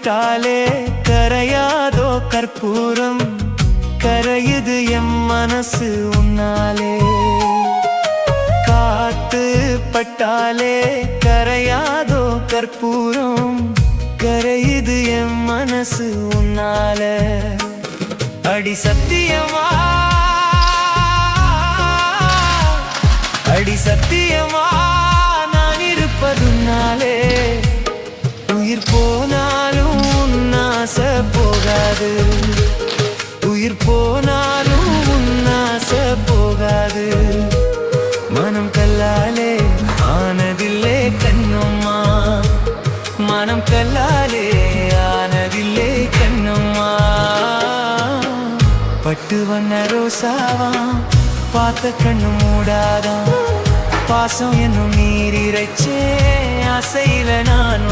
பட்டாலே கரையாதோ கற்பூரம் கரையுது எம் மனசு உன்னாலே காத்து பட்டாலே கரையாதோ கற்பூரம் கரையுது எம் மனசு உன்னால அடி சத்தியமா அடி சத்தியமா நான் இருப்பதுனாலே உயிர் போனாலும் உன்னாச போகாது உயிர் போனாலும் உன்னாச போகாது மனம் கல்லாலே ஆனதில்லே கண்ணம்மா மனம் கல்லாலே ஆனதில்லே கண்ணம்மா பட்டு வண்ண ரோசாவா பார்த்த கண்ணு மூடாதான் பாசம் என்னும் நீரிரைச்சே ஆசையில நான்